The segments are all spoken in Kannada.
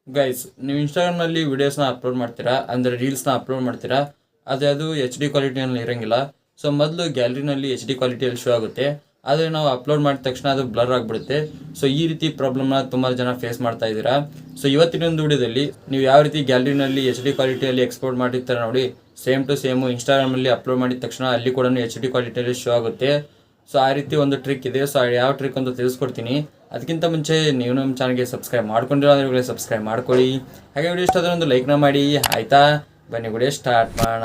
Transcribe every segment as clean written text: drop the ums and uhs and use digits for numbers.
ಗೈಸ್, ನೀವು ಇನ್ಸ್ಟಾಗ್ರಾಮ್ನಲ್ಲಿ ವೀಡಿಯೋಸ್ನ ಅಪ್ಲೋಡ್ ಮಾಡ್ತೀರಾ, ಅಂದರೆ ರೀಲ್ಸ್ನ ಅಪ್ಲೋಡ್ ಮಾಡ್ತೀರಾ, ಆದರೆ ಅದು ಎಚ್ ಡಿ ಕ್ವಾಲಿಟಿಯಲ್ಲಿ ಇರೋಂಗಿಲ್ಲ. ಸೊ ಮೊದಲು ಗ್ಯಾಲರಿನಲ್ಲಿ ಎಚ್ ಡಿ ಕ್ವಾಲಿಟಿಯಲ್ಲಿ ಶೋ ಆಗುತ್ತೆ, ಆದರೆ ನಾವು ಅಪ್ಲೋಡ್ ಮಾಡಿದ ತಕ್ಷಣ ಅದು ಬ್ಲರ್ ಆಗಿಬಿಡುತ್ತೆ. ಸೊ ಈ ರೀತಿ ಪ್ರಾಬ್ಲಮ್ನ ತುಂಬ ಜನ ಫೇಸ್ ಮಾಡ್ತಾ ಇದ್ದೀರಾ. ಸೊ ಇವತ್ತಿನೊಂದು ವಿಡಿಯೋದಲ್ಲಿ ನೀವು ಯಾವ ರೀತಿ ಗ್ಯಾಲರಿನಲ್ಲಿ ಎಚ್ ಡಿ ಕ್ವಾಲಿಟಿಯಲ್ಲಿ ಎಕ್ಸ್ಪೋರ್ಟ್ ಮಾಡಿರ್ತಾರೆ ನೋಡಿ, ಸೇಮ್ ಟು ಸೇಮು ಇನ್ಸ್ಟಾಗ್ರಾಮಲ್ಲಿ ಅಪ್ಲೋಡ್ ಮಾಡಿದ ತಕ್ಷಣ ಅಲ್ಲಿ ಕೂಡ ಎಚ್ ಡಿ ಕ್ವಾಲಿಟಿಯಲ್ಲಿ ಶೋ ಆಗುತ್ತೆ. ಸೊ ಆ ರೀತಿ ಒಂದು ಟ್ರಿಕ್ ಇದೆ. ಸೊ ಯಾವ ಟ್ರಿಕ್ ಅಂತ ತಿಳಿಸ್ಕೊಡ್ತೀನಿ. ಅದಕ್ಕಿಂತ ಮುಂಚೆ ನೀವು ನಮ್ಮ ಚಾನಲ್ಗೆ ಸಬ್ಸ್ಕ್ರೈಬ್ ಮಾಡ್ಕೊಂಡಿರೋ ಅಂದ್ರೆ ಸಬ್ಸ್ಕ್ರೈಬ್ ಮಾಡ್ಕೊಳ್ಳಿ. ಹಾಗೆ ವಿಡಿಯೋ ಇಷ್ಟ ಆದರೆ ಒಂದು ಲೈಕ್ನ ಮಾಡಿ, ಆಯಿತಾ? ಬನ್ನಿ ವಿಡಿಯೋ ಸ್ಟಾರ್ಟ್ ಮಾಡೋಣ.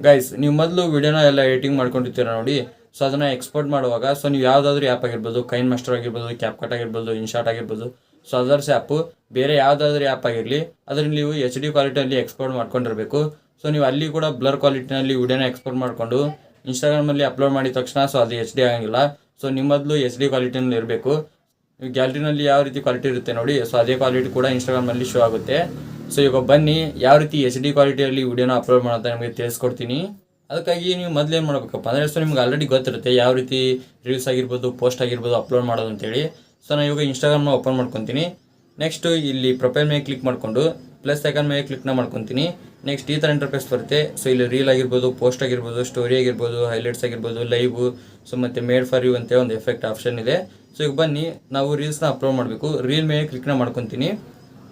ಗೈಸ್, ನೀವು ಮೊದಲು ವಿಡಿಯೋನ ಎಲ್ಲ ಎಡಿಟಿಂಗ್ ಮಾಡ್ಕೊಂಡಿರ್ತೀರ ನೋಡಿ. ಸೊ ಅದನ್ನು ಎಕ್ಸ್ಪೋರ್ಟ್ ಮಾಡುವಾಗ ಸೊ ನೀವು ಯಾವುದಾದ್ರೂ ಆ್ಯಪ್ ಆಗಿರ್ಬೋದು, ಕೈನ್ ಮಾಸ್ಟರ್ ಆಗಿರ್ಬೋದು, ಕ್ಯಾಪ್ಕಟ್ ಆಗಿರ್ಬೋದು, ಇನ್ಶಾಟ್ ಆಗಿರ್ಬೋದು, ಸೊ ಅದರ್ಸ್ ಆ್ಯಪು ಬೇರೆ ಯಾವುದಾದ್ರೂ ಆ್ಯಪ್ ಆಗಿರಲಿ, ಅದರಲ್ಲಿ ನೀವು ಎಚ್ ಡಿ ಕ್ವಾಲಿಟಿಯಲ್ಲಿ ಎಕ್ಸ್ಪೋರ್ಟ್ ಮಾಡ್ಕೊಂಡಿರಬೇಕು. ಸೊ ನೀವು ಅಲ್ಲಿ ಕೂಡ ಬ್ಲರ್ ಕ್ವಾಲಿಟಿನಲ್ಲಿ ವಿಡಿಯೋನ ಎಕ್ಸ್ಪೋರ್ಟ್ ಮಾಡಿಕೊಂಡು ಇನ್ಸ್ಟಾಗ್ರಾಮಲ್ಲಿ ಅಪ್ಲೋಡ್ ಮಾಡಿದ ತಕ್ಷಣ ಸೊ ಅದು ಎಚ್ ಡಿ ಆಗಂಗಿಲ್ಲ. ಸೊ ನಿಮ್ಮ ಮೊದಲು ಎಚ್ ಡಿ ಕ್ವಾಲಿಟಿನಲ್ಲಿ ಇರಬೇಕು. ನೀವು ಗ್ಯಾಲರಿನಲ್ಲಿ ಯಾವ ರೀತಿ ಕ್ವಾಲಿಟಿ ಇರುತ್ತೆ ನೋಡಿ, ಸೊ ಅದೇ ಕ್ವಾಲಿಟಿ ಕೂಡ ಇನ್ಸ್ಟಾಗ್ರಾಮಲ್ಲಿ ಶೋ ಆಗುತ್ತೆ. ಸೊ ಈಗ ಬನ್ನಿ ಯಾವ ರೀತಿ ಎಚ್ ಡಿ ಕ್ವಾಲಿಟಿಯಲ್ಲಿ ವಿಡಿಯೋನ ಅಪ್ಲೋಡ್ ಮಾಡೋದು ನಿಮಗೆ ತಿಳಿಸ್ಕೊಡ್ತೀನಿ. ಅದಕ್ಕಾಗಿ ನೀವು ಮೊದಲು ಏನು ಮಾಡಬೇಕಪ್ಪ ಅಂದರೆ, ಸೊ ನಿಮ್ಗೆ ಆಲ್ರೆಡಿ ಗೊತ್ತಿರುತ್ತೆ ಯಾವ ರೀತಿ ರೀಲ್ಸ್ ಆಗಿರ್ಬೋದು, ಪೋಸ್ಟ್ ಆಗಿರ್ಬೋದು ಅಪ್ಲೋಡ್ ಮಾಡೋದು ಅಂತೇಳಿ. ಸೊ ನಾನು ಇವಾಗ ಇನ್ಸ್ಟಾಗ್ರಾಮ್ನ ಓಪನ್ ಮಾಡ್ಕೊತೀನಿ. ನೆಕ್ಸ್ಟು ಇಲ್ಲಿ ಪ್ರೊಫೈಲ್ ಮೇಲೆ ಕ್ಲಿಕ್ ಮಾಡಿಕೊಂಡು ಪ್ಲಸ್ ಸೆಕೆಂಡ್ ಮೇಲೆ ಕ್ಲಿಕ್ನ ಮಾಡ್ಕೊತೀನಿ. ನೆಕ್ಸ್ಟ್ ಈ ಥರ ಇಂಟರ್ಫೇಸ್ ಬರುತ್ತೆ. ಸೊ ಇಲ್ಲಿ ರೀಲ್ ಆಗಿರ್ಬೋದು, ಪೋಸ್ಟ್ ಆಗಿರ್ಬೋದು, ಸ್ಟೋರಿ ಆಗಿರ್ಬೋದು, ಹೈಲೈಟ್ಸ್ ಆಗಿರ್ಬೋದು, ಲೈವ್, ಸೊ ಮತ್ತು ಮೇಡ್ ಫಾರ್ ಯು ಅಂತ ಒಂದು ಎಫೆಕ್ಟ್ ಆಪ್ಷನ್ ಇದೆ. ಸೊ ಈಗ ಬನ್ನಿ ನಾವು ರೀಲ್ಸ್ನ ಅಪ್ಲೋಡ್ ಮಾಡಬೇಕು. ರೀಲ್ ಮೇಲೆ ಕ್ಲಿಕ್ನ ಮಾಡ್ಕೊತೀನಿ.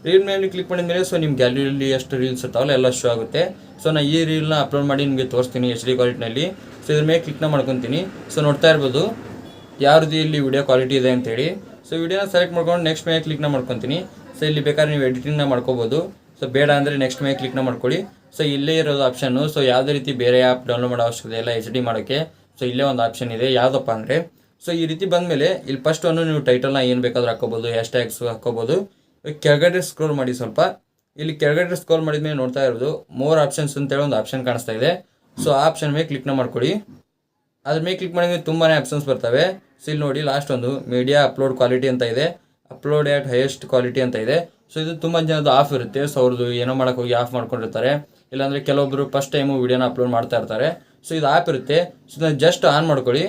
ರೀಲ್ ಮೇಲೆ ಕ್ಲಿಕ್ ಮಾಡಿದ ಮೇಲೆ ಸೊ ನಿಮ್ಮ ಗ್ಯಾಲರಿಯಲ್ಲಿ ಎಷ್ಟು ರೀಲ್ಸ್ ಇರ್ತಾವಲ್ಲ ಎಲ್ಲ ಶೋ ಆಗುತ್ತೆ. ಸೊ ನಾನು ಈ ರೀಲ್ನ ಅಪ್ಲೋಡ್ ಮಾಡಿ ನಿಮಗೆ ತೋರಿಸ್ತೀನಿ ಎಚ್ ಡಿ ಕ್ವಾಲಿಟಿನಲ್ಲಿ. ಸೊ ಇದ್ರ ಮೇಲೆ ಕ್ಲಿಕ್ನ ಮಾಡ್ಕೊತೀನಿ. ಸೊ ನೋಡ್ತಾ ಇರ್ಬೋದು ಯಾವ ರೀತಿ ಇಲ್ಲಿ ವಿಡಿಯೋ ಕ್ವಾಲಿಟಿ ಇದೆ ಅಂತೇಳಿ. ಸೊ ವಿಡಿಯೋನ ಸೆಲೆಕ್ಟ್ ಮಾಡ್ಕೊಂಡು ನೆಕ್ಸ್ಟ್ ಮೇಲೆ ಕ್ಲಿಕ್ನ ಮಾಡ್ಕೊತೀನಿ. ಸೊ ಇಲ್ಲಿ ಬೇಕಾದ್ರೆ ನೀವು ಎಡಿಟಿಂಗ್ನ ಮಾಡ್ಕೋಬೋದು. ಸೊ ಬೇಡ ಅಂದರೆ ನೆಕ್ಸ್ಟ್ ಮೇಲೆ ಕ್ಲಿಕ್ನ ಮಾಡ್ಕೊಳ್ಳಿ. ಸೊ ಇಲ್ಲೇ ಇರೋದು ಆಪ್ಷನ್ನು. ಸೊ ಯಾವುದೇ ರೀತಿ ಬೇರೆ ಆ್ಯಪ್ ಡೌನ್ಲೋಡ್ ಮಾಡೋ ಅವಶ್ಯಕತೆ ಇಲ್ಲ ಎಚ್ ಡಿ ಮಾಡೋಕ್ಕೆ. ಸೊ ಇಲ್ಲೇ ಒಂದು ಆಪ್ಷನ್ ಇದೆ, ಯಾವುದಪ್ಪ ಅಂದರೆ, ಸೊ ಈ ರೀತಿ ಬಂದಮೇಲೆ ಇಲ್ಲಿ ಫಸ್ಟ್ ಒಂದು ನೀವು ಟೈಟಲ್ನ ಏನು ಬೇಕಾದ್ರೂ ಹಾಕೋಬೋದು, ಹ್ಯಾಶ್ಟ್ಯಾಗ್ಸ್ ಹಾಕೋಬೋದು. ಕೆಳಗಡೆ ಸ್ಕ್ರೋಲ್ ಮಾಡಿ ಸ್ವಲ್ಪ. ಇಲ್ಲಿ ಕೆಳಗಡೆ ಸ್ಕ್ರೋಲ್ ಮಾಡಿದ ಮೇಲೆ ನೋಡ್ತಾ ಇರೋದು ಮೋರ್ ಆಪ್ಷನ್ಸ್ ಅಂತೇಳಿ ಒಂದು ಆಪ್ಷನ್ ಕಾಣಿಸ್ತಾ ಇದೆ. ಸೊ ಆ ಆಪ್ಷನ್ ಮೇಲೆ ಕ್ಲಿಕ್ನ ಮಾಡ್ಕೊಳ್ಳಿ. ಅದ್ರ ಮೇಲೆ ಕ್ಲಿಕ್ ಮಾಡಿದ್ರೆ ತುಂಬಾ ಆಪ್ಷನ್ಸ್ ಬರ್ತವೆ. ಸೊ ಇಲ್ಲಿ ನೋಡಿ ಲಾಸ್ಟ್ ಒಂದು ಮೀಡಿಯಾ ಅಪ್ಲೋಡ್ ಕ್ವಾಲಿಟಿ ಅಂತ ಇದೆ, ಅಪ್ಲೋಡ್ ಆಟ್ ಹೈಯೆಸ್ಟ್ ಕ್ವಾಲಿಟಿ ಅಂತ ಇದೆ. ಸೊ ಇದು ತುಂಬ ಜನದ್ದು ಆಫ್ ಇರುತ್ತೆ. ಸೊ ಅವ್ರದ್ದು ಏನೋ ಮಾಡೋಕೆ ಹೋಗಿ ಆಫ್ ಮಾಡ್ಕೊಂಡಿರ್ತಾರೆ. ಇಲ್ಲಾಂದರೆ ಕೆಲವೊಬ್ಬರು ಫಸ್ಟ್ ಟೈಮು ವೀಡಿಯೋನ ಅಪ್ಲೋಡ್ ಮಾಡ್ತಾ ಇರ್ತಾರೆ. ಸೊ ಇದು ಆಪ್ ಇರುತ್ತೆ. ಸೊ ಇದನ್ನು ಜಸ್ಟ್ ಆನ್ ಮಾಡ್ಕೊಳ್ಳಿ.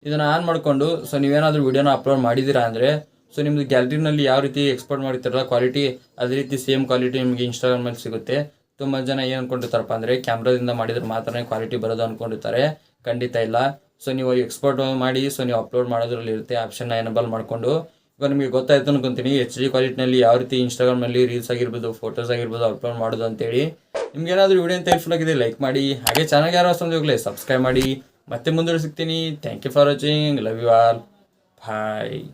ಇದನ್ನು ಆನ್ ಮಾಡಿಕೊಂಡು ಸೊ ನೀವೇನಾದರೂ ವೀಡಿಯೋನ ಅಪ್ಲೋಡ್ ಮಾಡಿದ್ದೀರಾ ಅಂದರೆ, ಸೊ ನಿಮ್ಮದು ಗ್ಯಾಲರಿನಲ್ಲಿ ಯಾವ ರೀತಿ ಎಕ್ಸ್ಪೋರ್ಟ್ ಮಾಡಿರ್ತಾರಲ್ಲ ಕ್ವಾಲಿಟಿ, ಅದೇ ರೀತಿ ಸೇಮ್ ಕ್ವಾಲಿಟಿ ನಿಮಗೆ ಇನ್ಸ್ಟಾಗ್ರಾಮಲ್ಲಿ ಸಿಗುತ್ತೆ. ತುಂಬ ಜನ ಏನು ಅಂದ್ಕೊಂಡಿರ್ತಾರಪ್ಪ ಅಂದರೆ ಕ್ಯಾಮ್ರಾದಿಂದ ಮಾಡಿದ್ರೆ ಮಾತ್ರ ಕ್ವಾಲಿಟಿ ಬರೋದು ಅಂದ್ಕೊಂಡಿರ್ತಾರೆ. ಖಂಡಿತ ಇಲ್ಲ. ಸೊ ನೀವು ಎಕ್ಸ್ಪೋರ್ಟ್ ಮಾಡಿ ಸೊ ನೀವು ಅಪ್ಲೋಡ್ ಮಾಡೋದ್ರಲ್ಲಿ ಇರುತ್ತೆ ಆಪ್ಷನ್ನ ಎನೇಬಲ್ ಮಾಡಿಕೊಂಡು. ಇವಾಗ ನಿಮಗೆ ಗೊತ್ತಾಯ್ತು ಅನ್ಕೊತೀನಿ ಎಚ್ ಡಿ ಕ್ವಾಲಿಟಿನಲ್ಲಿ ಯಾವ ರೀತಿ ಇನ್ಸ್ಟಾಗ್ರಾಮಲ್ಲಿ ರೀಲ್ಸ್ ಆಗಿರ್ಬೋದು, ಫೋಟೋಸ್ ಆಗಿರ್ಬೋದು ಅಪ್ಲೋಡ್ ಮಾಡೋದು ಅಂತೇಳಿ. ನಿಮ್ಗೆ ಏನಾದರೂ ವಿಡಿಯೋ ಅಂತ ಹೆಲ್ಪ್ಫುಲ್ ಆಗಿದೆ ಲೈಕ್ ಮಾಡಿ. ಹಾಗೆ ಚಾನಲ್ಗೆ ಯಾರು ಹೊಸ ಹೋಗಲಿ ಸಬ್ಸ್ಕ್ರೈಬ್ ಮಾಡಿ. ಮತ್ತೆ ಮುಂದೆ ಸಿಗ್ತೀನಿ. Thank you for watching. Love you all. Bye.